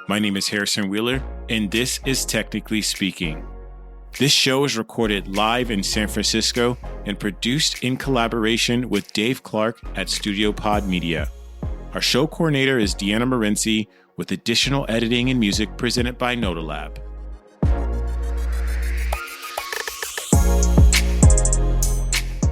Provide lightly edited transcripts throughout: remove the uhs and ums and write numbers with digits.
My name is Harrison Wheeler, and this is Technically Speaking. This show is recorded live in San Francisco and produced in collaboration with Dave Clark at Studio Pod Media. Our show coordinator is Deanna Morenci, with additional editing and music presented by Nodalab.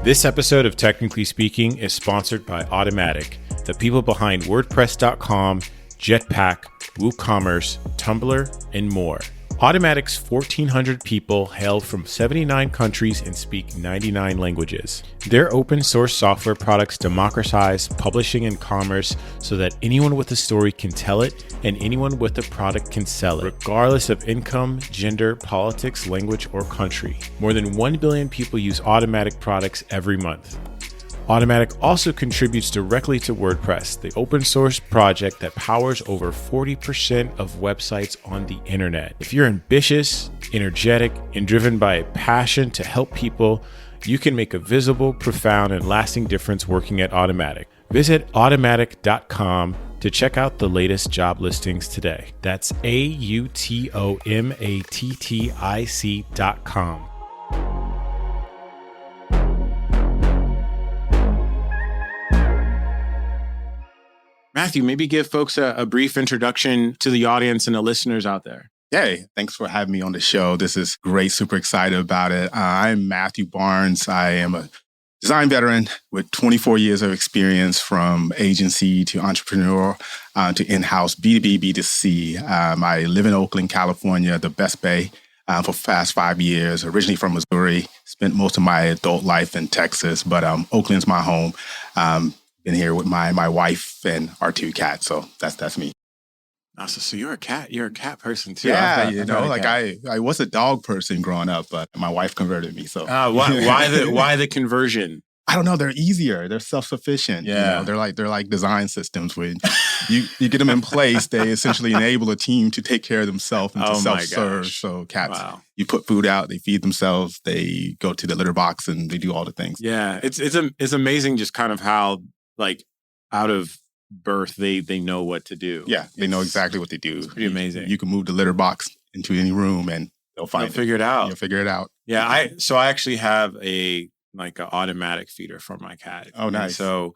This episode of Technically Speaking is sponsored by Automatic, the people behind WordPress.com, Jetpack, WooCommerce, Tumblr, and more. Automatic's 1,400 people hail from 79 countries and speak 99 languages. Their open source software products democratize publishing and commerce so that anyone with a story can tell it and anyone with a product can sell it, regardless of income, gender, politics, language, or country. More than 1 billion people use Automatic products every month. Automatic also contributes directly to WordPress, the open source project that powers over 40% of websites on the internet. If you're ambitious, energetic, and driven by a passion to help people, you can make a visible, profound, and lasting difference working at Automatic. Visit automatic.com to check out the latest job listings today. That's AUTOMATTIC.com. Matthew, maybe give folks a brief introduction to the audience and the listeners out there. Hey, thanks for having me on the show. This is great. Super excited about it. I'm Mathew Barnes. I am a design veteran with 24 years of experience from agency to entrepreneur to in-house B2B, B2C. I live in Oakland, California, the Best Bay for the past 5 years. Originally from Missouri, spent most of my adult life in Texas, but Oakland's my home. Been here with my wife and our 2 cats, so that's me. Awesome. So you're a cat person too. Yeah, I was a dog person growing up, but my wife converted me. So why the conversion? I don't know. They're easier. They're self-sufficient. Yeah, they're like design systems. When you get them in place, they essentially enable a team to take care of themselves and to self-serve. So cats, You put food out, they feed themselves, they go to the litter box, and they do all the things. Yeah, it's amazing just kind of how, like, out of birth, they know what to do. Yeah, they know exactly what they do. It's pretty amazing. You can move the litter box into any room and they'll figure it out. You'll figure it out. Yeah, I actually have an automatic feeder for my cat. Oh, nice. And so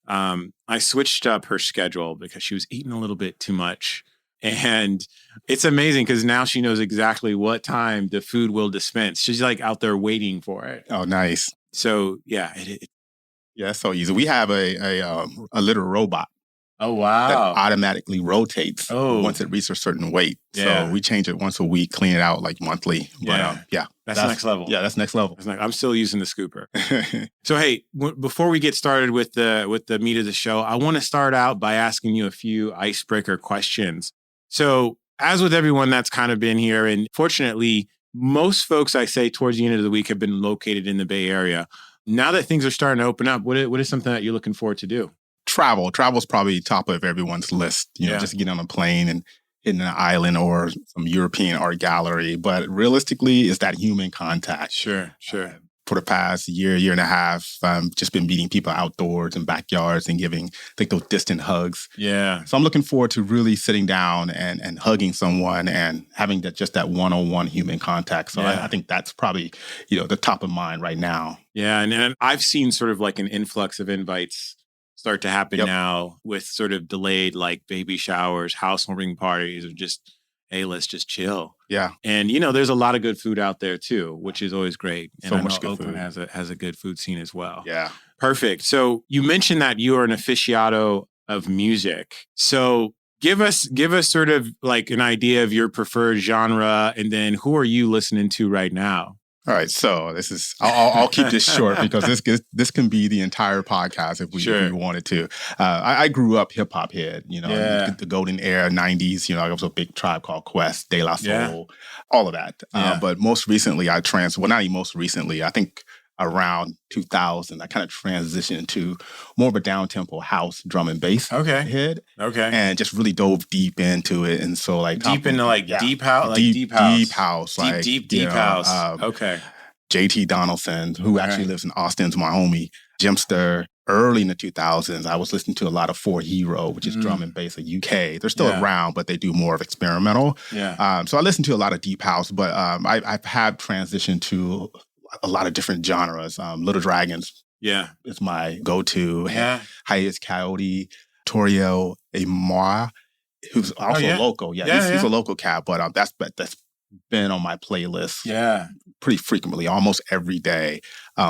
I switched up her schedule because she was eating a little bit too much. And it's amazing because now she knows exactly what time the food will dispense. She's like out there waiting for it. Oh, nice. So yeah, yeah, it's so easy. We have a litter robot. Oh, wow. That automatically rotates once it reaches a certain weight. Yeah. So we change it once a week, clean it out like monthly. Yeah. But That's next level. Yeah, that's next level. I'm still using the scooper. So, hey, before we get started with the meat of the show, I want to start out by asking you a few icebreaker questions. So, as with everyone that's kind of been here, and fortunately, most folks I say towards the end of the week have been located in the Bay Area. Now that things are starting to open up, what is something that you're looking forward to do? Travel's probably top of everyone's list. Just get on a plane and hitting an island or some European art gallery. But realistically, it's that human contact. Sure. For the past year and a half, just been meeting people outdoors and backyards and giving those distant hugs. Yeah. So I'm looking forward to really sitting down and hugging someone and having that one-on-one human contact. So I think that's probably, the top of mind right now. Yeah. And I've seen sort of like an influx of invites start to happen now with sort of delayed, like baby showers, housewarming parties, or just, hey, let's just chill. Yeah. And, there's a lot of good food out there too, which is always great. And so much good Oakland food. has a good food scene as well. Yeah. Perfect. So you mentioned that you are an aficionado of music. So give us sort of like an idea of your preferred genre, and then who are you listening to right now? All right, so this is I'll keep this short because this can be the entire podcast if we wanted to. I grew up hip hop head, the golden era, 90s. I was a big Tribe Called Quest, De La Soul, all of that. But most recently, I think around 2000, I kind of transitioned to more of a down-tempo house drum and bass head. Okay. And just really dove deep into it. And so deep house? Deep house. Deep house. Okay. JT Donaldson, who actually lives in Austin's my homie. Jimster, early in the 2000s, I was listening to a lot of For Hero, which is drum and bass of UK. They're still around, but they do more of experimental. So I listened to a lot of deep house, but I've had transitioned to a lot of different genres. Little Dragons is my go-to. Hiatus Coyote, Toriel Amoa, who's also local. He's a local cat, but that's been on my playlist pretty frequently, almost every day.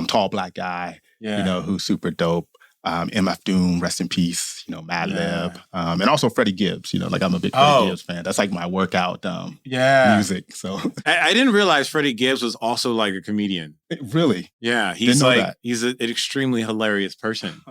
Tall Black Guy, who's super dope. MF Doom, rest in peace, Mad Lib. And also Freddie Gibbs, like I'm a big Freddie Gibbs fan. That's like my workout music. So I didn't realize Freddie Gibbs was also like a comedian. Really? Yeah. He's an extremely hilarious person.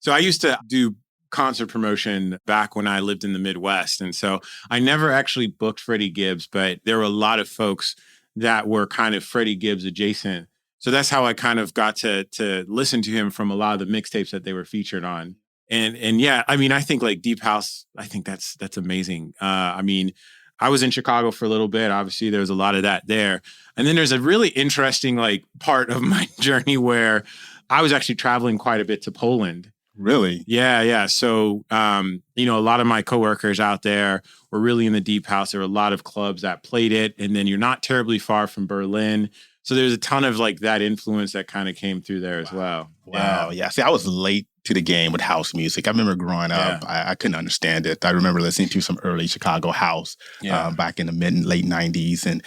So I used to do concert promotion back when I lived in the Midwest. And so I never actually booked Freddie Gibbs, but there were a lot of folks that were kind of Freddie Gibbs adjacent. So that's how I kind of got to listen to him from a lot of the mixtapes that they were featured on. And yeah, I mean, I think like Deep House, I think that's amazing. I mean, I was in Chicago for a little bit. Obviously, there was a lot of that there. And then there's a really interesting like part of my journey where I was actually traveling quite a bit to Poland. Really? Yeah. So, a lot of my coworkers out there were really in the deep house. There were a lot of clubs that played it. And then you're not terribly far from Berlin. So there's a ton of like that influence that kind of came through there as well. Wow. Yeah. See, I was late to the game with house music. I remember growing up, I couldn't understand it. I remember listening to some early Chicago house back in the late 90s. And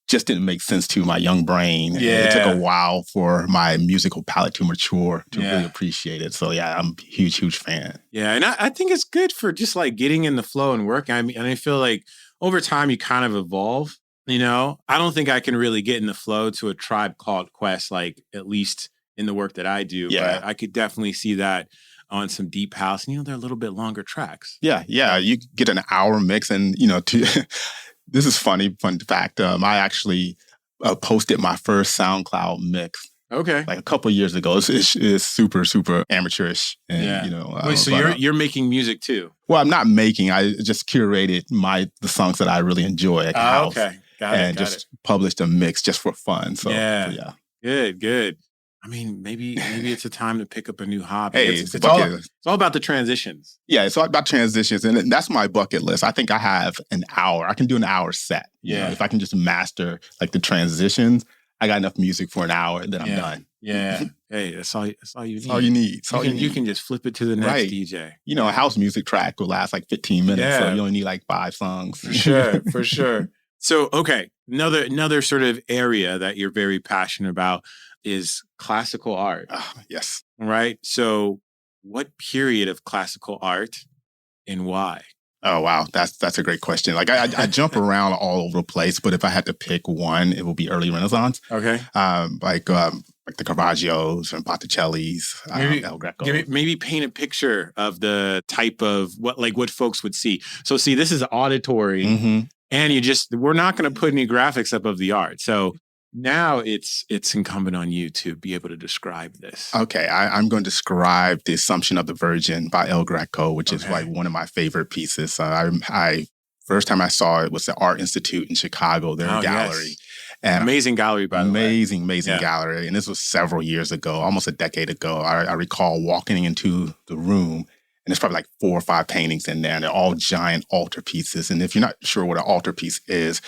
just didn't make sense to my young brain. It took a while for my musical palate to mature to really appreciate it. So yeah, I'm a huge fan. Yeah, and I think it's good for just like getting in the flow and working. I mean, and I feel like over time you kind of evolve, I don't think I can really get in the flow to a Tribe Called Quest, like at least in the work that I do. Yeah. But I could definitely see that on some deep house. And, they're a little bit longer tracks. Yeah. You get an hour mix and, this is fun fact. I actually posted my first SoundCloud mix. Okay. Like a couple of years ago. It's super, super amateurish. And, Wait, so you're making music too? Well, I'm not making. I just curated the songs that I really enjoy at house. Okay. Got it. Published a mix just for fun. So yeah. Good. I mean, maybe it's a time to pick up a new hobby. Hey, it's all about the transitions. Yeah, it's all about transitions. And that's my bucket list. I think I have an hour. I can do an hour set. Yeah. If I can just master like the transitions, I got enough music for an hour, then I'm done. Yeah. Hey, that's all you need. That's all you need. You can just flip it to the next DJ. A house music track will last like 15 minutes. So you only need like 5 songs. For sure. So, okay. Another sort of area that you're very passionate about is classical art. Yes. Right? So what period of classical art and why? Oh, wow. That's a great question. Like I jump around all over the place, but if I had to pick one, it would be early Renaissance. Okay. Like the Caravaggios and Botticelli's, El Greco. Maybe paint a picture of the type of what folks would see. So see, this is auditory and we're not going to put any graphics up of the art. So now it's incumbent on you to be able to describe this. Okay, I'm going to describe The Assumption of the Virgin by El Greco, which is like one of my favorite pieces. I first time I saw it was the Art Institute in Chicago, their gallery. Yes. And amazing gallery, by the way. Amazing gallery. And this was several years ago, almost a decade ago. I recall walking into the room, and there's probably like 4 or 5 paintings in there, and they're all giant altarpieces. And if you're not sure what an altarpiece is,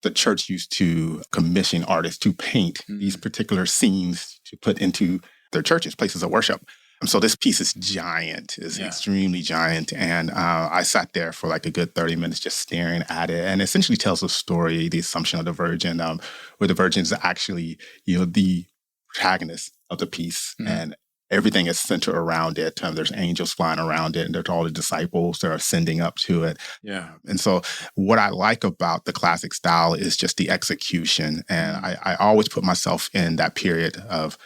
the church used to commission artists to paint these particular scenes to put into their churches, places of worship. And so this piece is giant, extremely giant. And I sat there for like a good 30 minutes just staring at it. And essentially tells a story, The Assumption of the Virgin, where the Virgin is actually, the protagonist of the piece. And everything is centered around it. There's angels flying around it, and there's all the disciples that are ascending up to it. Yeah. And so what I like about the classic style is just the execution. And I always put myself in that period of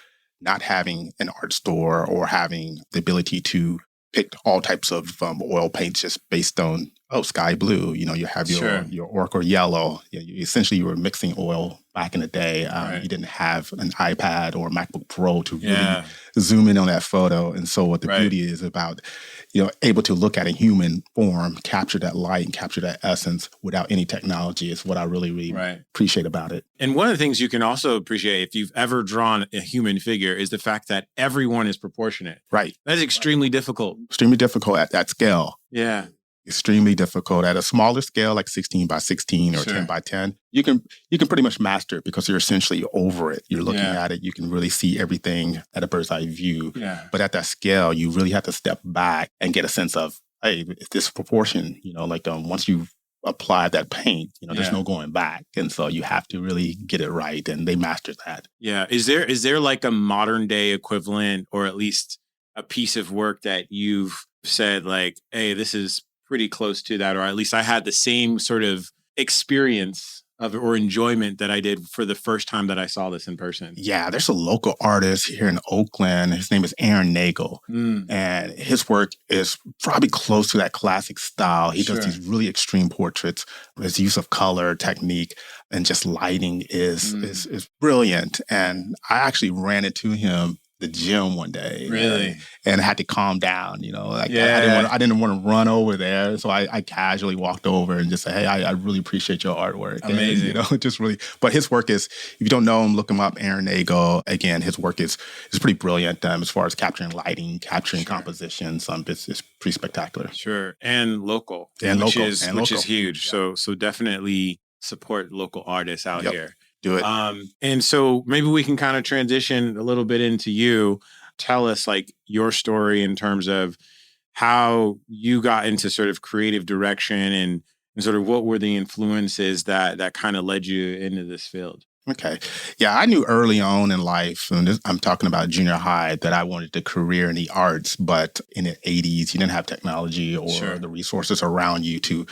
not having an art store or having the ability to pick all types of oil paints just based on, sky blue. You have your ochre yellow. Essentially, you were mixing oil back in the day. Right. You didn't have an iPad or a MacBook Pro to really Yeah. zoom in on that photo. And so what the Right. beauty is about, able to look at a human form, capture that light and capture that essence without any technology is what I really, really Right. appreciate about it. And one of the things you can also appreciate if you've ever drawn a human figure is the fact that everyone is proportionate. Right. That is extremely difficult. Extremely difficult at that scale. Yeah. Extremely difficult at a smaller scale, like 16 by 16 or Sure. 10 by 10. You can pretty much master it because you're essentially over it. You're looking at it. You can really see everything at a bird's eye view. Yeah. But at that scale, you really have to step back and get a sense of, hey, is this proportion? Once you've applied that paint, there's no going back. And so you have to really get it right. And they mastered that. Yeah. Is there like a modern day equivalent, or at least a piece of work that you've said like, hey, this is pretty close to that, or at least I had the same sort of experience of or enjoyment that I did for the first time that I saw this in person? Yeah, there's a local artist here in Oakland. His name is Aaron Nagel. And his work is probably close to that classic style. He does these really extreme portraits. His use of color, technique, and just lighting is brilliant. And I actually ran into him the gym one day. Really? And I had to calm down, I didn't want to run over there. So I casually walked over and just said, hey, I really appreciate your artwork. Amazing. And, just really, but his work is, if you don't know him, look him up, Aaron Nagel. Again, his work is pretty brilliant as far as capturing lighting, capturing compositions. It's pretty spectacular. Sure. And local. Which is huge. So definitely support local artists out here. Do it. And so maybe we can kind of transition a little bit into you. Tell us like your story in terms of how you got into sort of creative direction and sort of what were the influences that kind of led you into this field. Okay. Yeah, I knew early on in life, and I'm talking about junior high, that I wanted a career in the arts, but in the 80s, you didn't have technology or the resources around you to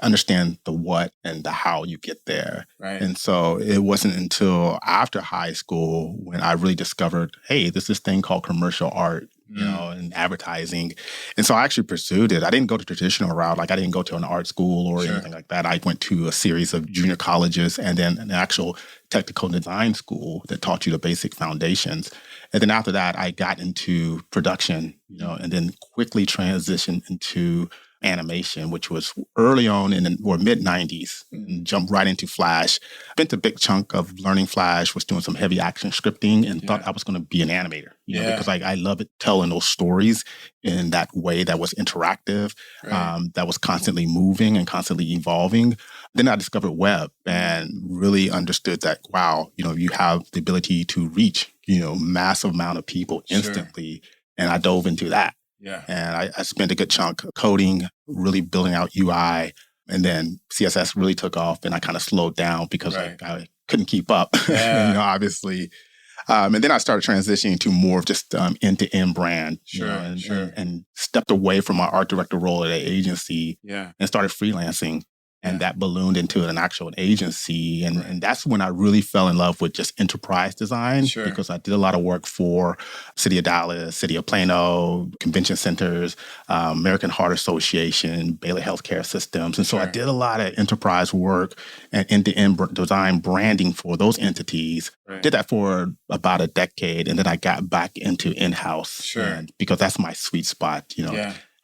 understand the what and the how you get there. Right. And so it wasn't until after high school when I really discovered, hey, there's this thing called commercial art. And advertising. And so I actually pursued it. I didn't go the traditional route. Like I didn't go to an art school or anything like that. I went to a series of junior colleges and then an actual technical design school that taught you the basic foundations. And then after that, I got into production, and then quickly transitioned into animation, which was early on in the mid-90s, and jumped right into Flash. Spent a big chunk of learning Flash, was doing some heavy action scripting, and thought I was going to be an animator, because I love it telling those stories in that way that was interactive, that was constantly moving and constantly evolving. Then I discovered web and really understood that, wow, you have the ability to reach, massive amount of people instantly. And I dove into that. Yeah. And I spent a good chunk coding, really building out UI. And then CSS really took off and I kind of slowed down because I couldn't keep up, obviously. And then I started transitioning to more of just end-to-end brand, and stepped away from my art director role at an agency and started freelancing. And that ballooned into an actual agency. And that's when I really fell in love with just enterprise design because I did a lot of work for City of Dallas, City of Plano, convention centers, American Heart Association, Baylor Healthcare Systems. And so I did a lot of enterprise work and end-to-end design branding for those entities. Did that for about a decade. And then I got back into in-house because that's my sweet spot,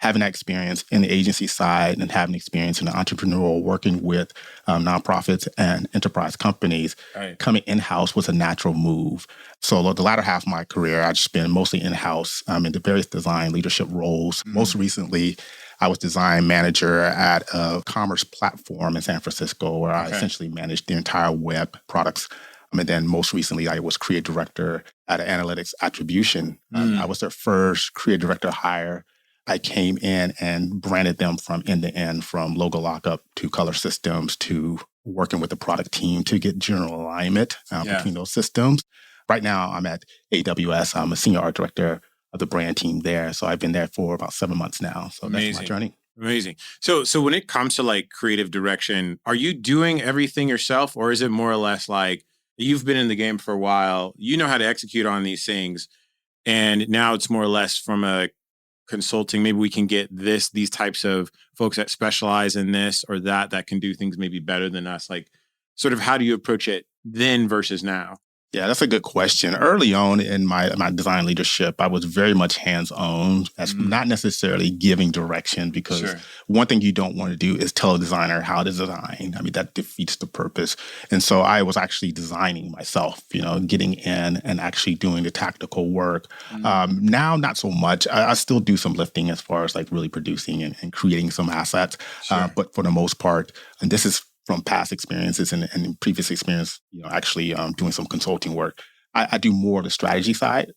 having that experience in the agency side and having experience in the entrepreneurial working with nonprofits and enterprise companies, coming in-house was a natural move. So the latter half of my career, I just been mostly in-house in the various design leadership roles. Most recently, I was design manager at a commerce platform in San Francisco where I essentially managed the entire web products. And then most recently, I was creative director at an analytics attribution. I was their first creative director hire. I came in and branded them from end to end, from logo lockup to color systems to working with the product team to get general alignment between those systems. Right now, I'm at AWS. I'm a senior art director of the brand team there. So I've been there for about 7 months now. So that's my journey. Amazing. So when it comes to like creative direction, are you doing everything yourself, or is it more or less like you've been in the game for a while, you know how to execute on these things, and now it's more or less from a consulting, maybe we can get these types of folks that specialize in this or that can do things maybe better than us. Like, sort of how do you approach it then versus now? Yeah, that's a good question. Early on in my design leadership, I was very much hands-on, as not necessarily giving direction, because one thing you don't want to do is tell a designer how to design. I mean, that defeats the purpose. And so I was actually designing myself, getting in and actually doing the tactical work. Now, not so much. I still do some lifting as far as like really producing and creating some assets. But for the most part, and this is from past experiences and previous experience, actually doing some consulting work. I do more of the strategy side,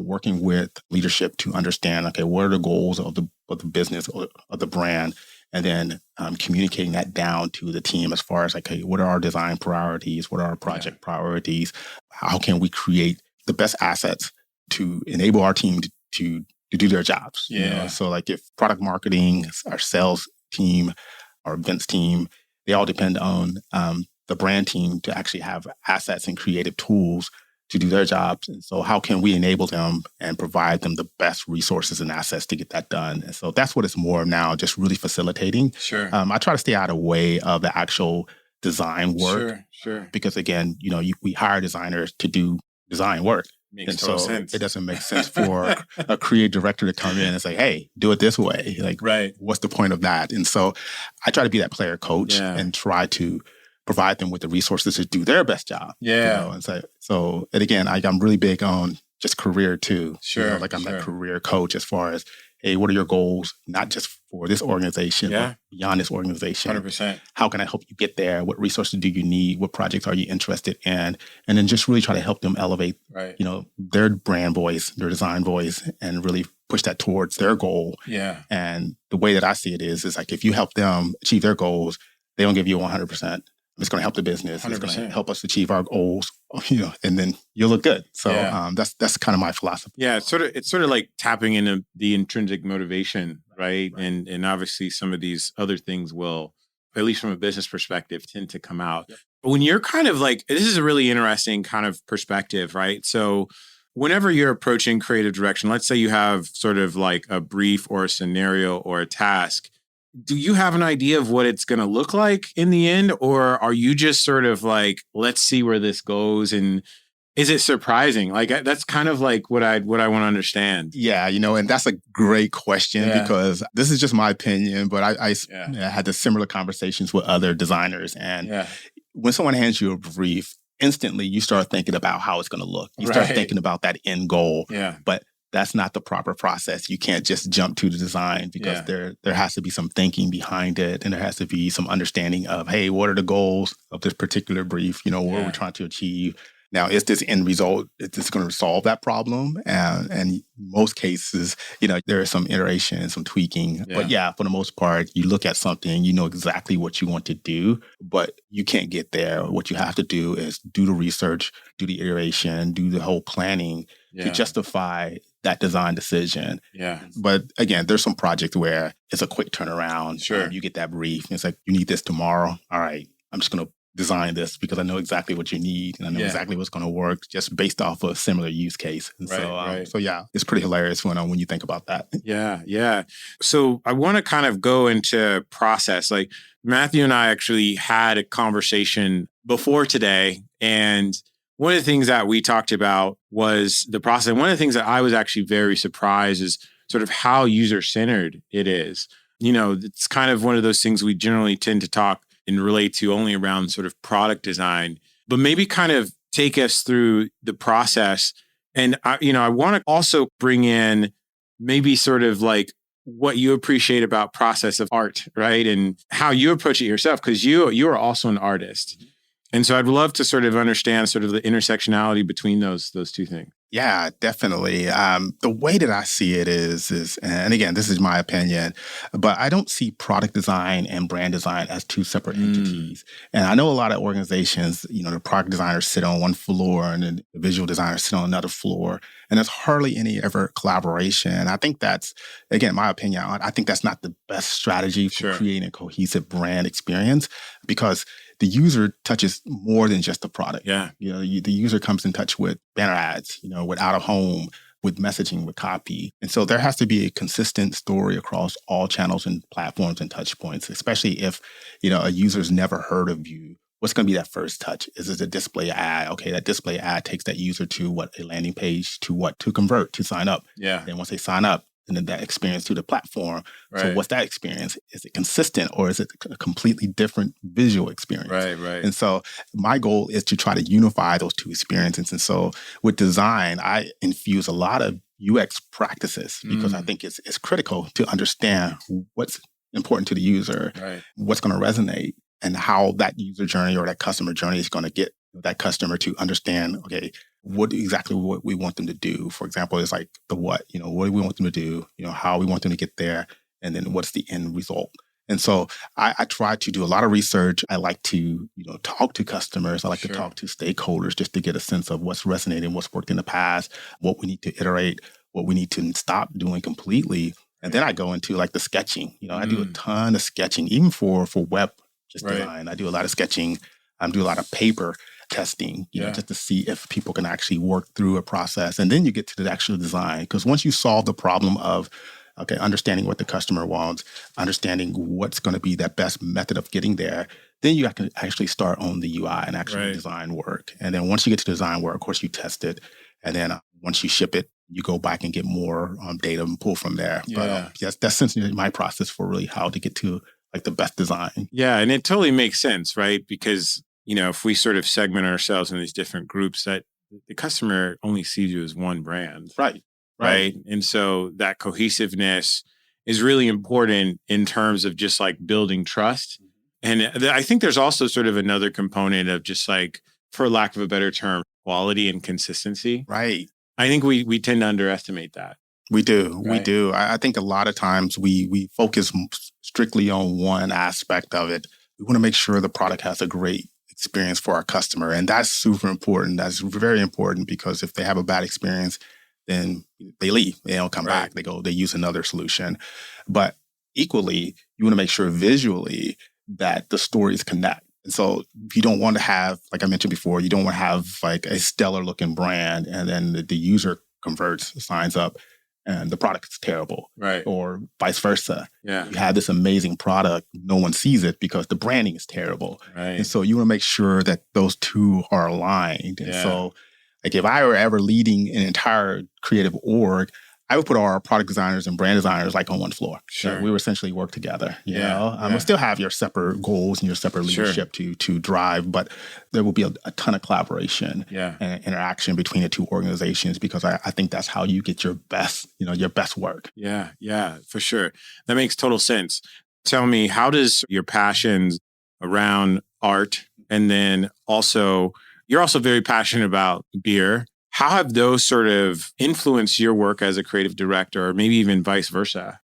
working with leadership to understand, okay, what are the goals of the business or of the brand, and then communicating that down to the team as far as like, hey, what are our design priorities? What are our project priorities? How can we create the best assets to enable our team to do their jobs? So like if product marketing, our sales team, our events team, they all depend on the brand team to actually have assets and creative tools to do their jobs. And so how can we enable them and provide them the best resources and assets to get that done? And so that's what it's more of now, just really facilitating. I try to stay out of the way of the actual design work. Because again, we hire designers to do design work. Makes total sense. It doesn't make sense for a creative director to come in and say, hey, do it this way. Like, what's the point of that? And so I try to be that player coach and try to provide them with the resources to do their best job. And and again, I'm really big on just career too. I'm that career coach as far as, hey, what are your goals? Not just for this organization, but beyond this organization. 100%. How can I help you get there? What resources do you need? What projects are you interested in? And then just really try to help them elevate, their brand voice, their design voice, and really push that towards their goal. And the way that I see it is like, if you help them achieve their goals, they don't give you 100%. It's going to help the business. 100%. It's going to help us achieve our goals, and then you'll look good. So that's kind of my philosophy. Yeah, it's sort of like tapping into the intrinsic motivation, right? And obviously some of these other things will, at least from a business perspective, tend to come out. But when you're kind of like, this is a really interesting kind of perspective, right? So whenever you're approaching creative direction, let's say you have sort of like a brief or a scenario or a task. Do you have an idea of what it's going to look like in the end? Or are you just sort of like, let's see where this goes? And is it surprising? Like, that's kind of like what I want to understand. Yeah, and that's a great question because this is just my opinion, but I had the similar conversations with other designers. And when someone hands you a brief, instantly you start thinking about how it's going to look. You start thinking about that end goal. But that's not the proper process. You can't just jump to the design because there has to be some thinking behind it. And there has to be some understanding of, hey, what are the goals of this particular brief? What are we trying to achieve? Now, is this end result, is this going to solve that problem? And in most cases, there is some iteration and some tweaking. But for the most part, you look at something, you know exactly what you want to do, but you can't get there. What you have to do is do the research, do the iteration, do the whole planning to justify that design decision. But again, there's some projects where it's a quick turnaround. You get that brief. And it's like, you need this tomorrow. All right, I'm just going to design this because I know exactly what you need and I know exactly what's going to work just based off of a similar use case. And so it's pretty hilarious when you think about that. So I want to kind of go into process. Like Mathew and I actually had a conversation before today, and one of the things that we talked about was the process. And one of the things that I was actually very surprised is sort of how user-centered it is. It's kind of one of those things we generally tend to talk and relate to only around sort of product design, but maybe kind of take us through the process. And I want to also bring in maybe sort of like what you appreciate about process of art, right? And how you approach it yourself, because you are also an artist. And so I'd love to sort of understand sort of the intersectionality between those two things. Yeah, definitely. The way that I see it is, and again, this is my opinion, but I don't see product design and brand design as two separate entities. And I know a lot of organizations, the product designers sit on one floor and then the visual designers sit on another floor. And there's hardly any ever collaboration. I think that's, again, my opinion, I think that's not the best strategy for creating a cohesive brand experience, because the user touches more than just the product. The user comes in touch with banner ads, with out of home, with messaging, with copy. And so there has to be a consistent story across all channels and platforms and touch points, especially if, a user's never heard of you what's going to be that first touch? Is it a display ad? Okay, that display ad takes that user to a landing page, to convert, to sign up. Yeah. Then once they sign up, and then that experience to the platform. Right. So what's that experience? Is it consistent, or is it a completely different visual experience? Right. And so my goal is to try to unify those two experiences. And so with design, I infuse a lot of UX practices because I think it's critical to understand what's important to the user, what's going to resonate, and how that user journey or that customer journey is going to get that customer to understand, okay, what we want them to do. For example, it's like the what do we want them to do, how we want them to get there, and then what's the end result. And so I try to do a lot of research. I like to, talk to customers. I like to talk to stakeholders just to get a sense of what's resonating, what's worked in the past, what we need to iterate, what we need to stop doing completely. And then I go into like the sketching. I do a ton of sketching, even for web design. I do a lot of sketching. I do a lot of paper testing, just to see if people can actually work through a process. And then you get to the actual design. Because once you solve the problem of, understanding what the customer wants, understanding what's going to be that best method of getting there, then you have to actually start on the UI and actually design work. And then once you get to design work, of course, you test it. And then once you ship it, you go back and get more data and pull from there. Yeah. But that's essentially my process for really how to get to like the best design. Yeah. And it totally makes sense, right? Because if we sort of segment ourselves in these different groups, that the customer only sees you as one brand. Right. And so that cohesiveness is really important in terms of just like building trust. And I think there's also sort of another component of just like, for lack of a better term, quality and consistency. Right. I think we tend to underestimate that. We do. Right? We do. I think a lot of times we focus strictly on one aspect of it. We want to make sure the product has a great experience for our customer. And that's super important. That's very important because if they have a bad experience, then they leave. They don't come back. They use another solution. But equally, you want to make sure visually that the stories connect. And so you don't want to have, like I mentioned before, you don't want to have like a stellar looking brand and then the user converts, signs up, and the product is terrible. Right. Or vice versa. Yeah. You have this amazing product, no one sees it because the branding is terrible. Right. And so you want to make sure that those two are aligned. And so like if I were ever leading an entire creative org, I would put all our product designers and brand designers like on one floor. Sure. So we would essentially work together. You know? We'll still have your separate goals and your separate leadership to drive, but there will be a ton of collaboration and interaction between the two organizations because I think that's how you get your best, your best work. Yeah, for sure. That makes total sense. Tell me, how does your passions around art and then also, you're also very passionate about beer. How have those sort of influenced your work as a creative director, or maybe even vice versa?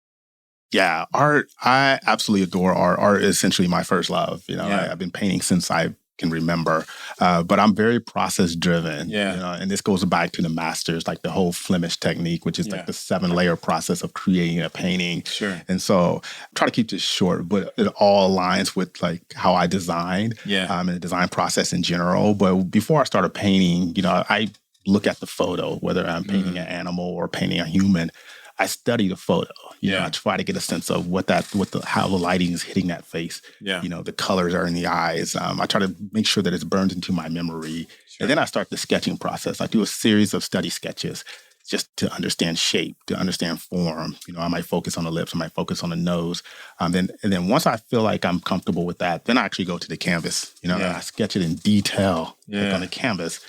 Yeah, art. I absolutely adore art. Art is essentially my first love. I've been painting since I can remember, but I'm very process driven. And this goes back to the masters, like the whole Flemish technique, which is like the 7-layer process of creating a painting. Sure. And so I try to keep this short, but it all aligns with like how I designed and the design process in general. But before I started painting, I look at the photo, whether I'm painting an animal or painting a human. I study the photo. I try to get a sense of how the lighting is hitting that face. The colors are in the eyes. I try to make sure that it's burned into my memory. Sure. And then I start the sketching process. I do a series of study sketches just to understand shape, to understand form. I might focus on the lips, I might focus on the nose. And then once I feel like I'm comfortable with that, then I actually go to the canvas. I sketch it in detail like on the canvas.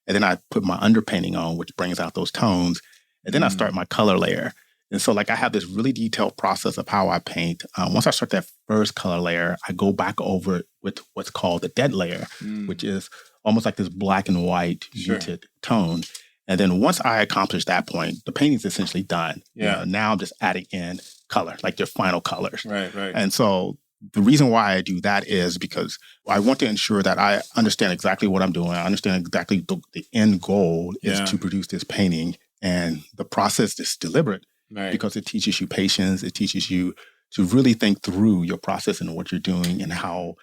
And then I put my underpainting on, which brings out those tones. And then I start my color layer. And so like I have this really detailed process of how I paint. Once I start that first color layer, I go back over it with what's called the dead layer, which is almost like this black and white muted tone. And then once I accomplish that point, the painting's essentially done. Now I'm just adding in color, like your final colors. Right. And so the reason why I do that is because I want to ensure that I understand exactly what I'm doing. I understand exactly the end goal is to produce this painting. And the process is deliberate because it teaches you patience. It teaches you to really think through your process and what you're doing and how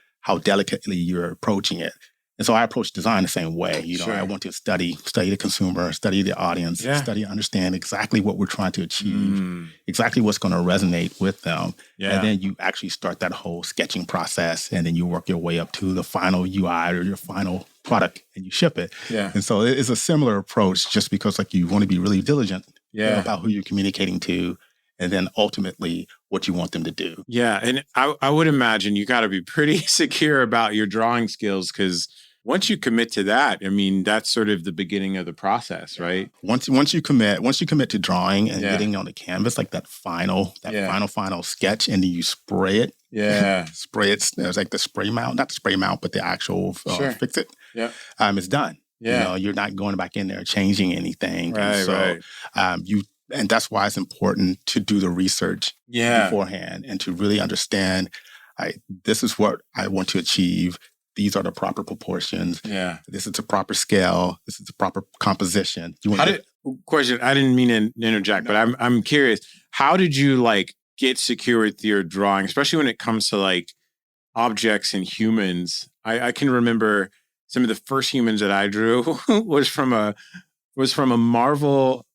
delicately you're approaching it. And so I approach design the same way. Sure. I want to study the consumer, study the audience, understand exactly what we're trying to achieve, exactly what's going to resonate with them. Yeah. And then you actually start that whole sketching process, and then you work your way up to the final UI or your final product, and you ship it. Yeah. And so it's a similar approach, just because like you want to be really diligent about who you're communicating to, and then ultimately what you want them to do. Yeah. And I would imagine you got to be pretty secure about your drawing skills, because once you commit to that, I mean, that's sort of the beginning of the process, right? Once you commit to drawing and getting on the canvas, like that final sketch, and then you spray it. Yeah. Spray it. There's like the spray mount, not the spray mount, but the actual fix it. Yeah. It's done. Yeah. You're not going back in there changing anything. Right. And so and that's why it's important to do the research beforehand and to really understand, this is what I want to achieve. These are the proper proportions. Yeah. This is the proper scale. This is the proper composition. Question. I didn't mean to interject, but I'm curious. How did you get secure with your drawing, especially when it comes to objects and humans? I can remember some of the first humans that I drew was from a Marvel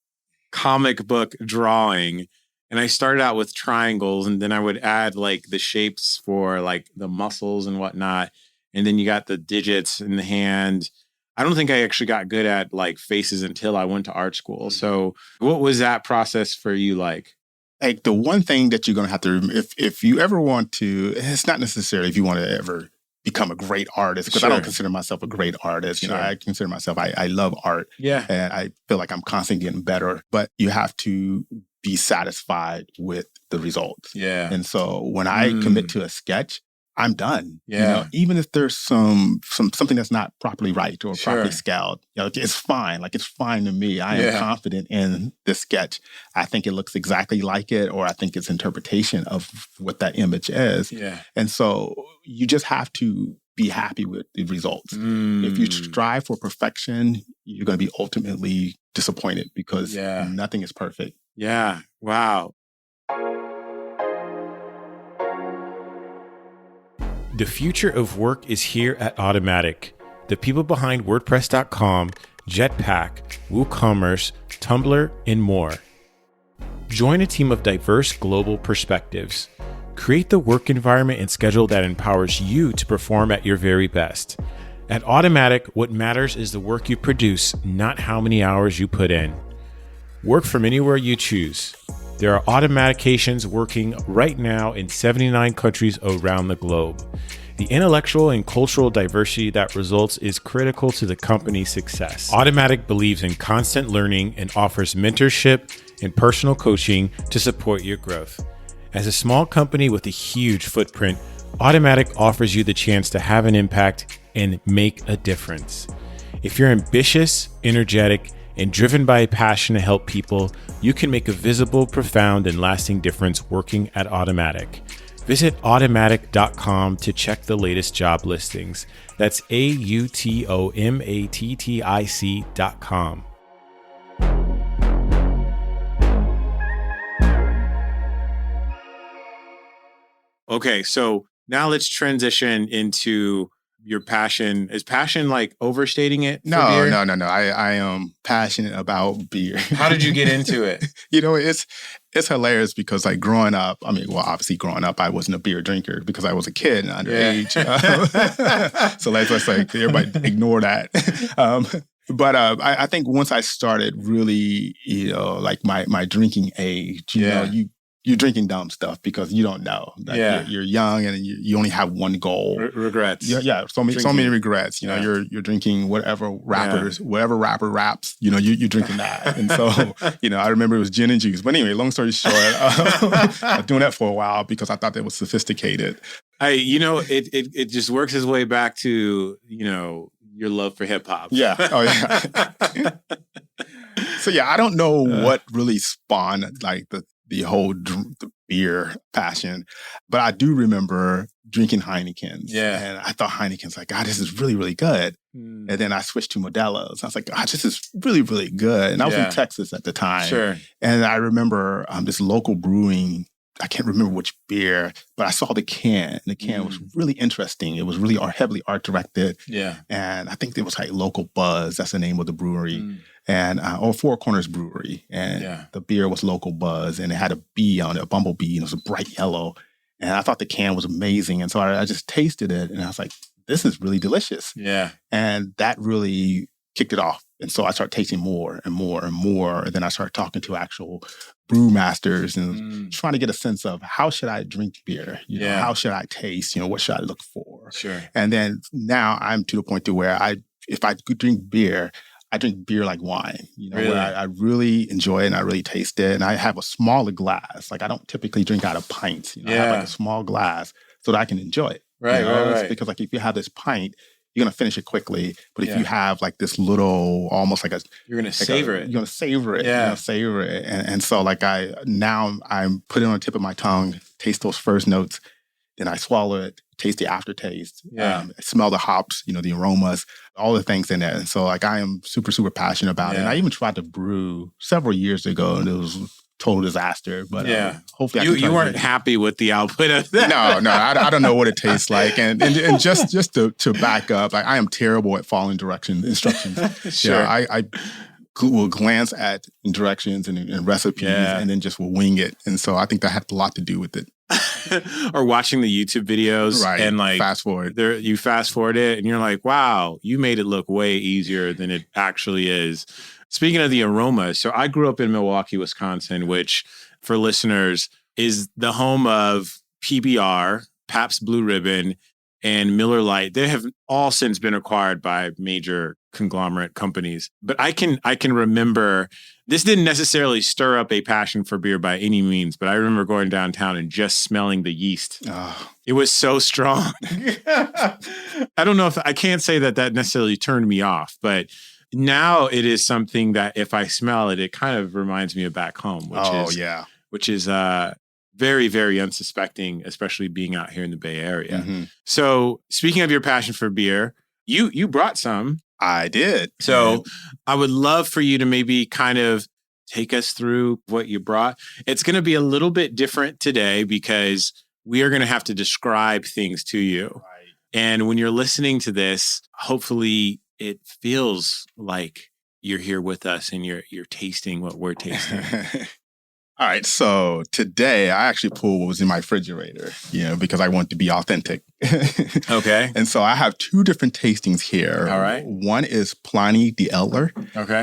comic book drawing. And I started out with triangles, and then I would add the shapes for the muscles and whatnot. And then you got the digits in the hand. I don't think I actually got good at faces until I went to art school. So what was that process for you like? The one thing that you're going to have to, if you ever want to, it's not necessarily if you want to ever become a great artist, because I don't consider myself a great artist. I consider myself, I love art. Yeah. And I feel like I'm constantly getting better, but you have to be satisfied with the results. Yeah. And so when I commit to a sketch, I'm done. Yeah. Even if there's something that's not properly right or properly scaled, it's fine. It's fine to me. I am confident in this sketch. I think it looks exactly like it, or I think its interpretation of what that image is. Yeah. And so you just have to be happy with the results. If you strive for perfection, you're going to be ultimately disappointed, because nothing is perfect. Yeah. Wow. The future of work is here at Automatic. The people behind WordPress.com, Jetpack, WooCommerce, Tumblr, and more. Join a team of diverse global perspectives. Create the work environment and schedule that empowers you to perform at your very best. At Automatic, what matters is the work you produce, not how many hours you put in. Work from anywhere you choose. There are Automatications working right now in 79 countries around the globe. The intellectual and cultural diversity that results is critical to the company's success. Automatic believes in constant learning and offers mentorship and personal coaching to support your growth. As a small company with a huge footprint, Automatic offers you the chance to have an impact and make a difference. If you're ambitious, energetic, and driven by a passion to help people, you can make a visible, profound, and lasting difference working at Automatic. Visit automatic.com to check the latest job listings. That's AUTOMATTIC.com. Okay, so now let's transition into your passion. Is passion overstating it? No. I am passionate about beer. How did you get into it? It's hilarious, because growing up, obviously growing up, I wasn't a beer drinker because I was a kid and underage. So let's everybody ignore that. But I think once I started really, my drinking age, you're drinking dumb stuff because you don't know. You're young and you only have one goal. Regrets. Yeah. So many regrets. You're drinking whatever whatever rapper raps. You're drinking that. And so I remember it was gin and juice. But anyway, long story short, I was doing that for a while because I thought that was sophisticated. It just works its way back to your love for hip hop. Yeah. Oh yeah. So I don't know what really spawned the whole the beer passion, but I do remember drinking Heinekens. Yeah. And I thought Heineken's God, this is really, really good. And then I switched to Modelo's. I was like, God, this is really, really good. And I was in Texas at the time. Sure. And I remember this local brewing I can't remember which beer, but I saw the can. And the can was really interesting. It was really heavily art directed. Yeah. And I think it was like Local Buzz. That's the name of the brewery. And or Four Corners Brewery. And the beer was Local Buzz. And it had a bee on it, a bumblebee. And it was a bright yellow. And I thought the can was amazing. And so I just tasted it. And I was like, this is really delicious. Yeah. And that really kicked it off. And so I started tasting more and more and more. And then I started talking to actual brewmasters and trying to get a sense of how should I drink beer? You know, how should I taste? You know, what should I look for? Sure. And then now I'm to the point to where if I could drink beer, I drink beer like wine, you know, where I really enjoy it and I really taste it. And I have a smaller glass. Like I don't typically drink out of pints. You know, I have like a small glass so that I can enjoy it. Right, you know? right. Because like if you have this pint, you're going to finish it quickly. But if you have like this little, almost like you're going to savor it. You're going to savor it. Yeah. You're going to savor it. And so like I'm putting it on the tip of my tongue, taste those first notes. Then I swallow it, taste the aftertaste, smell the hops, you know, the aromas, all the things in there. And so like I am super, super passionate about it. And I even tried to brew several years ago and it was total disaster. But hopefully you weren't happy with the output of that. No, I don't know what it tastes like. And just to back up, I am terrible at following instructions. Sure. I will glance at directions and recipes and then just will wing it. And so I think that had a lot to do with it. Or watching the YouTube videos and like fast forward. You fast forward it and you're like, wow, you made it look way easier than it actually is. Speaking of the aroma, so I grew up in Milwaukee, Wisconsin, which for listeners is the home of PBR, Pabst Blue Ribbon, and Miller Lite. They have all since been acquired by major conglomerate companies. But I can remember, this didn't necessarily stir up a passion for beer by any means, but I remember going downtown and just smelling the yeast. Oh. It was so strong. I don't know if I can't say that necessarily turned me off, but now it is something that if I smell it, it kind of reminds me of back home, which is very, very unsuspecting, especially being out here in the Bay Area. Mm-hmm. So speaking of your passion for beer, you brought some. I did. So I would love for you to maybe kind of take us through what you brought. It's going to be a little bit different today because we are going to have to describe things to you. Right. And when you're listening to this, hopefully it feels like you're here with us and you're tasting what we're tasting. All right. So today I actually pulled what was in my refrigerator, you know, because I want to be authentic. Okay. And so I have two different tastings here. All right. One is Pliny The Elder,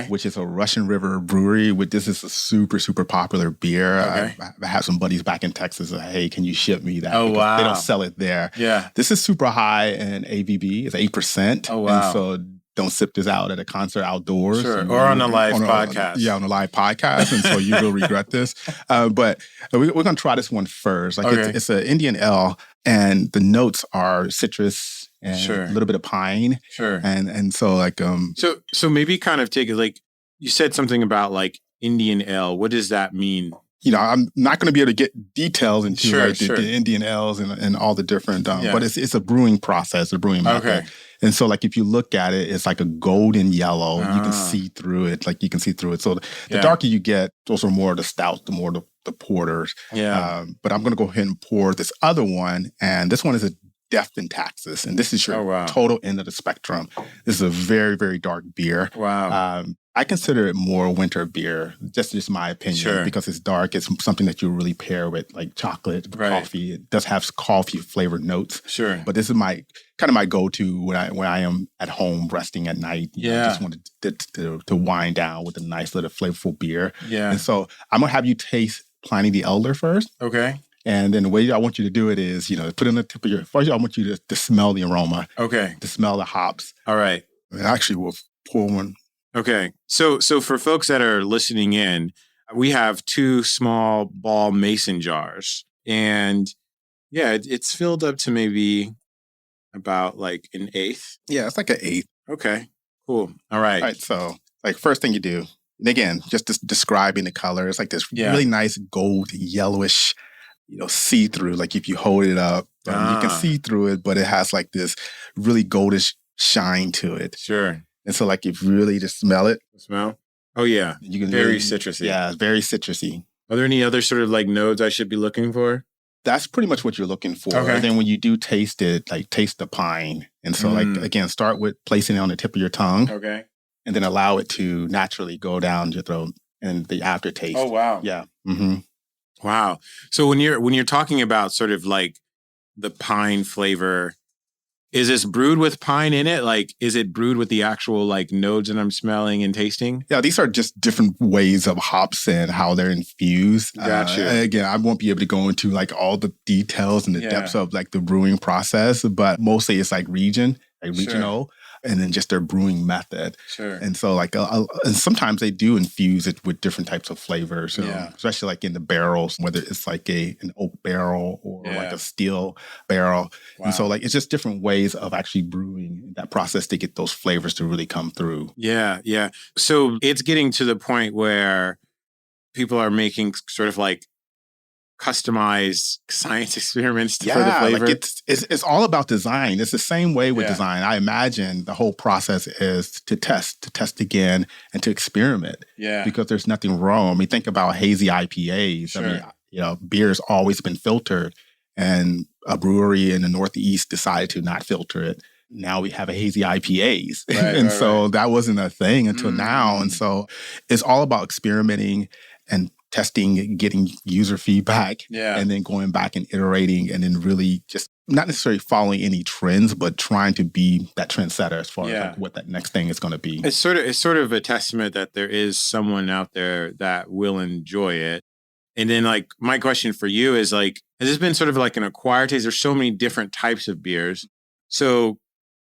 which is a Russian River brewery. This is a super, super popular beer. Okay. I have some buddies back in Texas. Hey, can you ship me that? Oh, because wow. They don't sell it there. Yeah. This is super high in ABV. It's 8%. Oh, wow. And so don't sip this out at a concert outdoors. Sure. Or on a live podcast. On a live podcast. And so you will regret this. But we're going to try this one first. Like it's an Indian ale, and the notes are citrus and a little bit of pine. Sure. And so like So maybe kind of take it like you said something about like Indian ale. What does that mean? You know, I'm not going to be able to get details into the Indian ales and all the different, but it's a brewing process, a brewing method. Okay. And so like if you look at it, it's like a golden yellow. You can see through it. So the darker you get, those are more the stouts, the more the porters. Yeah. But I'm going to go ahead and pour this other one. And this one is a Death and Taxes. And this is your total end of the spectrum. This is a very, very dark beer. Wow. I consider it more winter beer, just my opinion, because it's dark. It's something that you really pair with like chocolate, coffee. It does have coffee flavored notes. Sure. But this is my go-to when I am at home resting at night. I just want to wind down with a nice little flavorful beer. Yeah. And so I'm going to have you taste Pliny The Elder first. Okay. And then the way I want you to do it is, you know, put it on the tip of first I want you to smell the aroma. Okay. To smell the hops. All right. And actually we'll pour one. Okay. So for folks that are listening in, we have two small ball mason jars. And it's filled up to maybe about like an eighth. Yeah, it's like an eighth. Okay. Cool. All right. All right. So like first thing you do, and again, just describing the color, it's like this really nice gold yellowish, you know, see-through. Like if you hold it up, you can see through it, but it has like this really goldish shine to it. Sure. And so like if you really just smell it. Smell? Oh yeah. You can very citrusy. Yeah, very citrusy. Are there any other sort of like nodes I should be looking for? That's pretty much what you're looking for. Okay. And then when you do taste it, like taste the pine. And so like, again, start with placing it on the tip of your tongue. Okay. And then allow it to naturally go down your throat and the aftertaste. Oh, wow. Yeah. Mm-hmm. Wow. So when you're talking about sort of like the pine flavor, is this brewed with pine in it? Like, is it brewed with the actual like nodes that I'm smelling and tasting? Yeah, these are just different ways of hops and how they're infused. Gotcha. Again, I won't be able to go into like all the details and the depths of like the brewing process, but mostly it's like regional. And then just their brewing method. Sure. And so like, and sometimes they do infuse it with different types of flavors, especially like in the barrels, whether it's like an oak barrel or like a steel barrel. Wow. And so like, it's just different ways of actually brewing that process to get those flavors to really come through. Yeah. Yeah. So it's getting to the point where people are making sort of like customized science experiments for the flavor. Like it's all about design. It's the same way with design. I imagine the whole process is to test again, and to experiment. Yeah. Because there's nothing wrong. I mean, think about hazy IPAs. Sure. I mean, beer's always been filtered, and a brewery in the Northeast decided to not filter it. Now we have a hazy IPAs. And so that wasn't a thing until now. And so it's all about experimenting and testing, getting user feedback, and then going back and iterating, and then really just not necessarily following any trends, but trying to be that trendsetter as far as like what that next thing is going to be. It's sort of a testament that there is someone out there that will enjoy it. And then like my question for you is like, has this been sort of like an acquired taste? There's so many different types of beers. So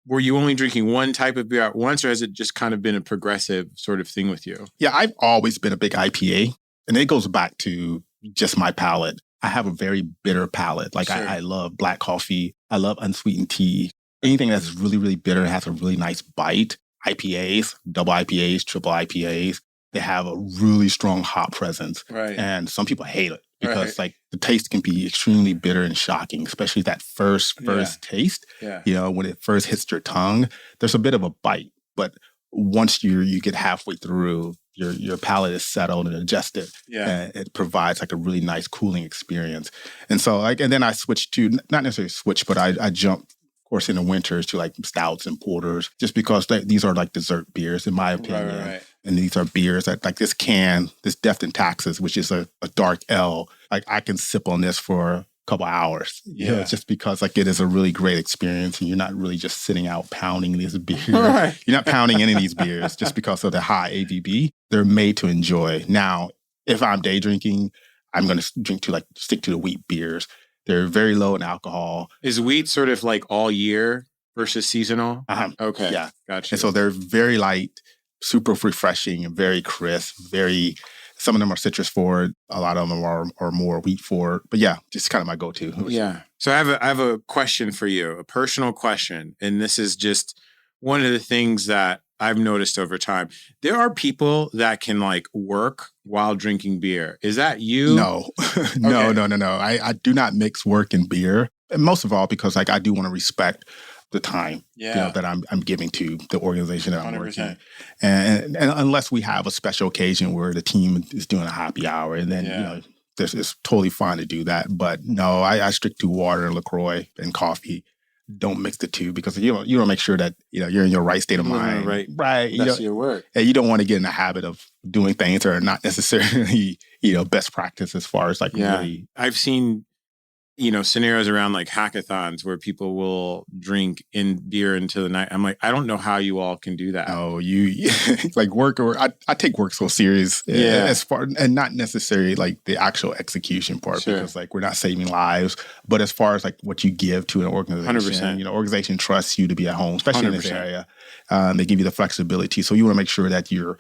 were you only drinking one type of beer at once, or has it just kind of been a progressive sort of thing with you? Yeah, I've always been a big IPA. And it goes back to just my palate. I have a very bitter palate. Like I love black coffee. I love unsweetened tea. Anything that's really, really bitter has a really nice bite. IPAs, double IPAs, triple IPAs, they have a really strong hop presence. Right. And some people hate it because like the taste can be extremely bitter and shocking, especially that first taste. Yeah. You know, when it first hits your tongue, there's a bit of a bite. But once you get halfway through, your palate is settled and adjusted. Yeah. And it provides like a really nice cooling experience. And so like, and then I switched to, not necessarily switch, but I jumped, of course, in the winters to like stouts and porters, just because these are like dessert beers, in my opinion. Right. And these are beers that like this Death and Taxes, which is a dark ale. Like I can sip on this for couple hours, you know, just because like it is a really great experience, and you're not really just sitting out pounding these beers. Right. You're not pounding any of these beers just because of the high ABV. They're made to enjoy. Now, if I'm day drinking, I'm going to stick to the wheat beers. They're very low in alcohol. Is wheat sort of like all year versus seasonal? Okay. Yeah. Gotcha. And so they're very light, super refreshing, and very crisp, some of them are citrus forward. A lot of them are more wheat forward. But yeah, just kind of my go-to. Yeah. So I have a question for you, a personal question. And this is just one of the things that I've noticed over time. There are people that can like work while drinking beer. Is that you? No. No. I do not mix work and beer. And most of all, because like I do want to respect the time that I'm giving to the organization that I'm 100%. Working. And unless we have a special occasion where the team is doing a happy hour, and then, you know, it's totally fine to do that. But no, I stick to water and LaCroix and coffee. Don't mix the two, because you don't make sure that, you know, you're in your right state of mind. Right. That's your work. And you don't want to get in the habit of doing things that are not necessarily, you know, best practice as far as like really. I've seen, you know, scenarios around like hackathons where people will drink in beer into the night. I'm like, I don't know how you all can do that. Oh, you like work, or I take work so serious as far, and not necessarily like the actual execution part, because like we're not saving lives, but as far as like what you give to an organization, 100%. You know, organization trusts you to be at home, especially 100%. In this area. They give you the flexibility. So you want to make sure that you're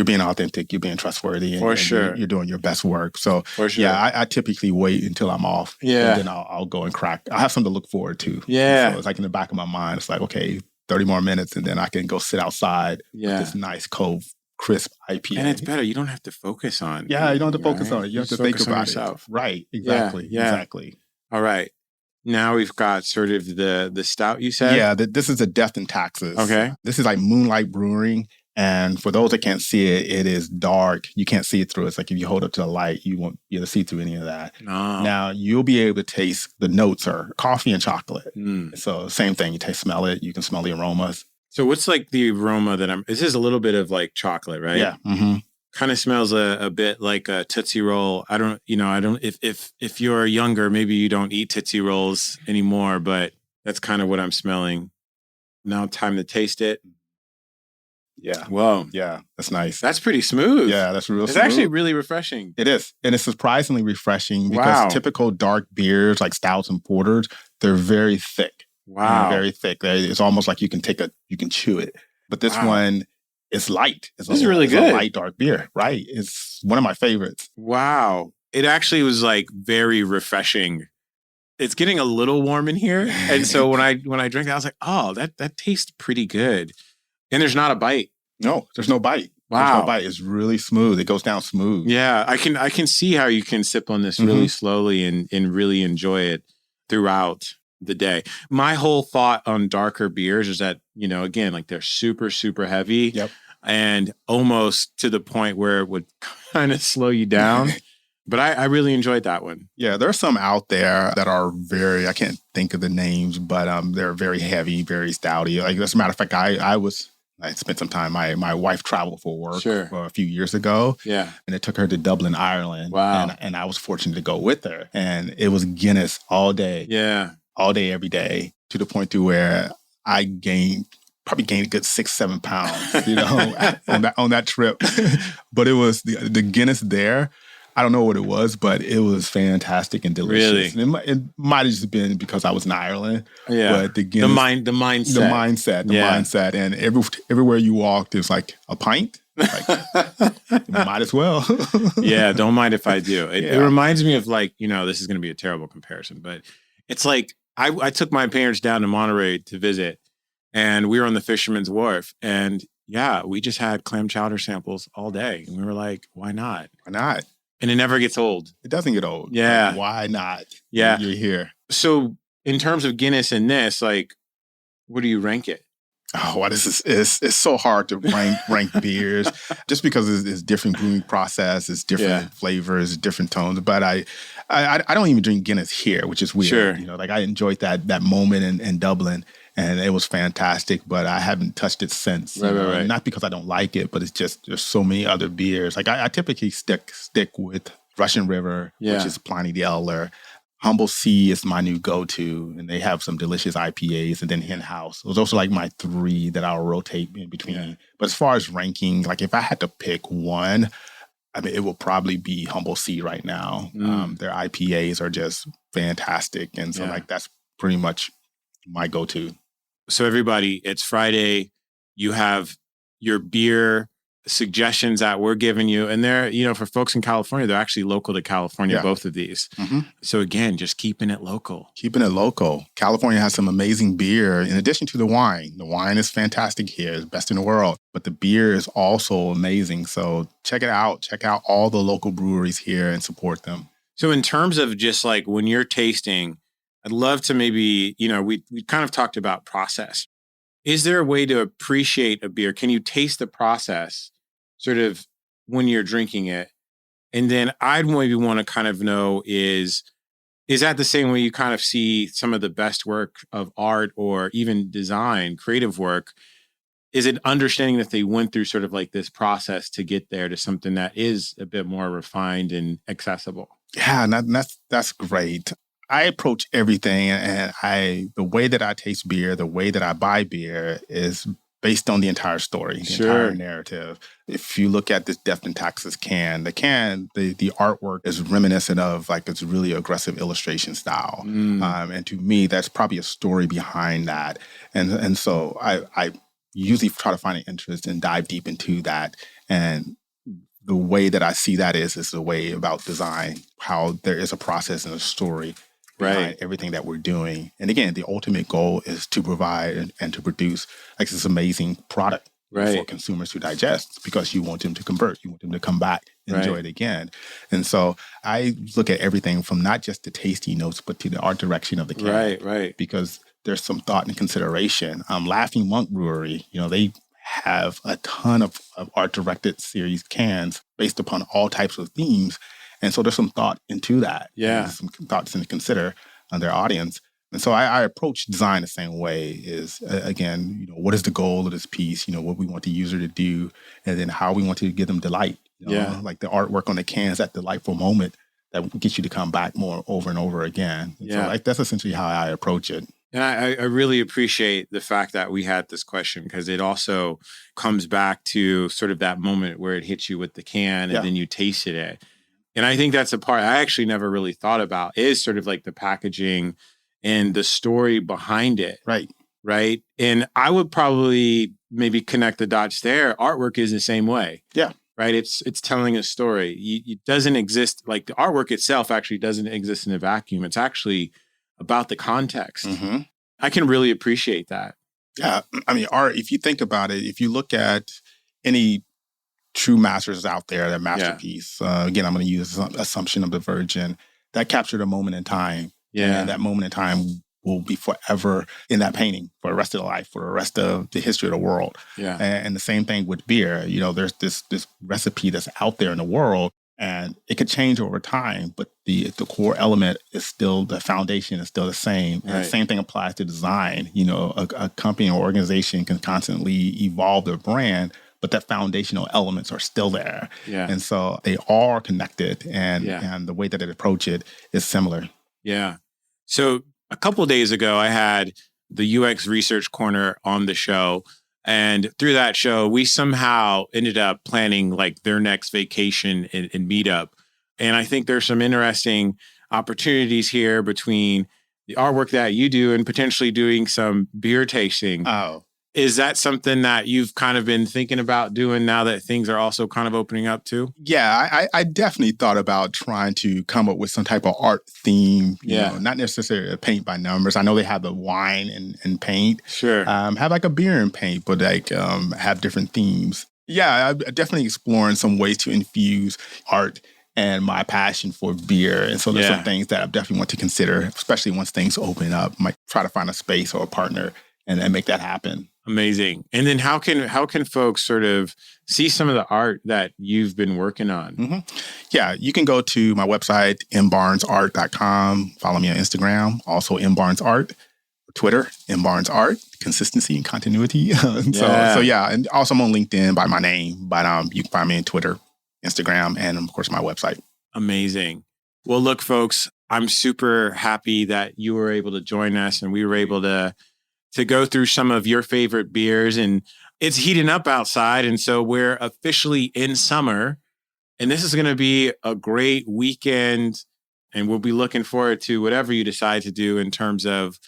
being authentic, you're being trustworthy, and you're doing your best work. So I typically wait until I'm off, and then I'll go and crack. I have something to look forward to. Yeah, so it's like in the back of my mind, it's like, okay, 30 more minutes, and then I can go sit outside with this nice, cold, crisp IPA. And it's better. You don't have to focus on. Yeah, you don't have to focus on it. You have to think about yourself. Right. Exactly. Exactly. All right. Now we've got sort of the stout, you said? Yeah, this is a Death and Taxes. Okay. This is like Moonlight Brewing. And for those that can't see it, it is dark. You can't see it through. It's like if you hold up to the light, you won't be able to see through any of that. No. Now, you'll be able to taste the notes are coffee and chocolate. Mm. So same thing. You smell it. You can smell the aromas. So what's like the aroma that this is a little bit of like chocolate, right? Yeah. Mm-hmm. Kind of smells a bit like a Tootsie Roll. If you're younger, maybe you don't eat Tootsie Rolls anymore, but that's kind of what I'm smelling. Now time to taste it. Yeah. Whoa. Yeah. That's nice. That's pretty smooth. Yeah. That's real smooth. It's actually really refreshing. It is. And it's surprisingly refreshing because typical dark beers like stouts and porters, they're very thick. Wow. Very thick. It's almost like you can chew it. But this one, it's light. This is really good. It's a light dark beer, right? It's one of my favorites. Wow. It actually was like very refreshing. It's getting a little warm in here. And so when I drank that, I was like, oh, that tastes pretty good. And there's not a bite. No, there's no bite. Wow. There's no bite. It's really smooth. It goes down smooth. Yeah. I can see how you can sip on this really slowly and really enjoy it throughout the day. My whole thought on darker beers is that, again, like they're super, super heavy. Yep. And almost to the point where it would kind of slow you down. But I really enjoyed that one. Yeah, there are some out there that are I can't think of the names, but they're very heavy, very stouty. Like, as a matter of fact, I spent some time, my wife traveled for work a few years ago. Yeah. And it took her to Dublin, Ireland. Wow. And I was fortunate to go with her. And it was Guinness all day. Yeah. All day, every day, to the point to where I probably gained a good 6-7 pounds, on that trip. But it was the Guinness there. I don't know what it was, but it was fantastic and delicious. Really? And it might have just been because I was in Ireland. Yeah. But the Guinness, the mindset. And everywhere you walked, it was like a pint. Like, might as well. Yeah, don't mind if I do. It reminds me of like, this is going to be a terrible comparison, but it's like I took my parents down to Monterey to visit, and we were on the Fisherman's Wharf, and we just had clam chowder samples all day, and we were like, why not? Why not? And it never gets old. It doesn't get old. Yeah. Like, why not? Yeah. You're here. So in terms of Guinness and this, like, what do you rank it? Oh, well, it's so hard to rank beers just because it's different brewing process, it's different flavors, different tones. But I don't even drink Guinness here, which is weird. Sure. Like I enjoyed that moment in Dublin, and it was fantastic. But I haven't touched it since. Right. Not because I don't like it, but it's just there's so many other beers. Like I typically stick with Russian River, which is Pliny the Elder. Humble Sea is my new go-to, and they have some delicious IPAs, and then Hen House. Those are like my 3 that I'll rotate in between. Yeah. But as far as ranking, like if I had to pick one, I mean, it will probably be Humble Sea right now. Their IPAs are just fantastic, and so like that's pretty much my go-to. So everybody, it's Friday. You have your beer suggestions that we're giving you, and they're, for folks in California, they're actually local to California, both of these. Mm-hmm. So again, just keeping it local. California has some amazing beer in addition to the wine. The wine is fantastic here. It's best in the world, but the beer is also amazing. So check it out. Check out all the local breweries here and support them. So in terms of just like when you're tasting, I'd love to maybe, we kind of talked about process. Is there a way to appreciate a beer? Can you taste the process sort of when you're drinking it? And then I'd maybe want to kind of know is that the same way you kind of see some of the best work of art or even design, creative work? Is it understanding that they went through sort of like this process to get there to something that is a bit more refined and accessible? Yeah, and that's great. I approach everything, and the way that I taste beer, the way that I buy beer is based on the entire story, the entire narrative. If you look at this Death and Taxes can, the artwork is reminiscent of like it's really aggressive illustration style. And to me, that's probably a story behind that. And so I usually try to find an interest and dive deep into that. And the way that I see that is the way about design, how there is a process and a story behind everything that we're doing. And again, the ultimate goal is to provide and to produce like this amazing product for consumers to digest, because you want them to convert, you want them to come back and enjoy it again. And so I look at everything from not just the tasty notes, but to the art direction of the can. Because there's some thought and consideration. Laughing Monk Brewery, they have a ton of art-directed series cans based upon all types of themes. And so there's some thought into that. Yeah. And some thoughts to consider on their audience. And so I approach design the same way is, again, what is the goal of this piece? What we want the user to do, and then how we want to give them delight. Like the artwork on the can is that delightful moment that gets you to come back more over and over again. And so that's essentially how I approach it. And I really appreciate the fact that we had this question, because it also comes back to sort of that moment where it hits you with the can and then you tasted it. And I think that's a part I actually never really thought about, is sort of like the packaging and the story behind it. Right. And I would probably maybe connect the dots there. Artwork is the same way. Yeah. Right. It's telling a story. It doesn't exist. Like the artwork itself actually doesn't exist in a vacuum. It's actually about the context. Mm-hmm. I can really appreciate that. Yeah. I mean, art, if you think about it, if you look at any true masters out there, that masterpiece, again, I'm going to use Assumption of the Virgin, that captured a moment in time. Yeah. And that moment in time will be forever in that painting for the rest of the life, for the rest of the history of the world. Yeah. And the same thing with beer. There's this recipe that's out there in the world, and it could change over time, but the core element is still, the foundation is still the same. And the same thing applies to design. A company or organization can constantly evolve their brand, but that foundational elements are still there. Yeah. And so they are connected, and the way that they approach it is similar. Yeah. So a couple of days ago, I had the UX Research Corner on the show. And through that show, we somehow ended up planning like their next vacation and meetup. And I think there's some interesting opportunities here between the artwork that you do and potentially doing some beer tasting. Oh. Is that something that you've kind of been thinking about doing now that things are also kind of opening up too? Yeah, I definitely thought about trying to come up with some type of art theme, not necessarily a paint by numbers. I know they have the wine and paint. Sure. Have like a beer and paint, but like have different themes. Yeah, I'm definitely exploring some ways to infuse art and my passion for beer. And so there's some things that I definitely want to consider, especially once things open up. Might try to find a space or a partner and then make that happen. Amazing. And then how can folks sort of see some of the art that you've been working on? Mm-hmm. Yeah, you can go to my website, mbarnesart.com. Follow me on Instagram, also mbarnesart. Twitter, mbarnesart, consistency and continuity. And also I'm on LinkedIn by my name, but you can find me on Twitter, Instagram, and of course my website. Amazing. Well, look, folks, I'm super happy that you were able to join us and we were able to go through some of your favorite beers. And it's heating up outside. And so we're officially in summer. And this is going to be a great weekend. And we'll be looking forward to whatever you decide to do in terms of,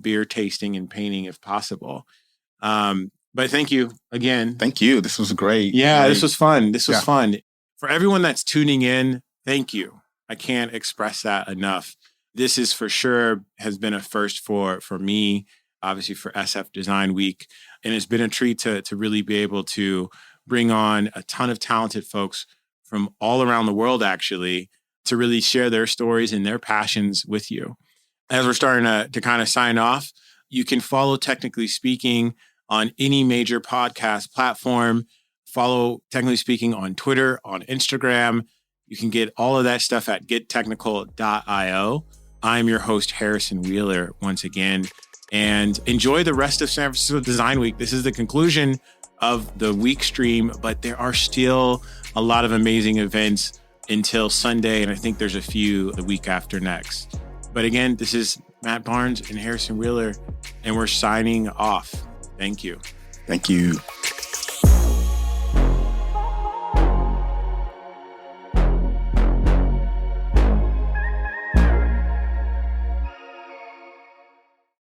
beer tasting and painting if possible. But thank you again. Thank you. This was great. Yeah, this was fun. This was fun. For everyone that's tuning in, thank you. I can't express that enough. This is for sure has been a first for me, obviously for SF Design Week. And it's been a treat to really be able to bring on a ton of talented folks from all around the world, actually, to really share their stories and their passions with you. As we're starting to kind of sign off, you can follow Technically Speaking on any major podcast platform. Follow Technically Speaking on Twitter, on Instagram. You can get all of that stuff at gettechnical.io. I'm your host, Harrison Wheeler, once again. And enjoy the rest of San Francisco Design Week. This is the conclusion of the week stream, but there are still a lot of amazing events until Sunday. And I think there's a few the week after next. But again, this is Matt Barnes and Harrison Wheeler, and we're signing off. Thank you. Thank you.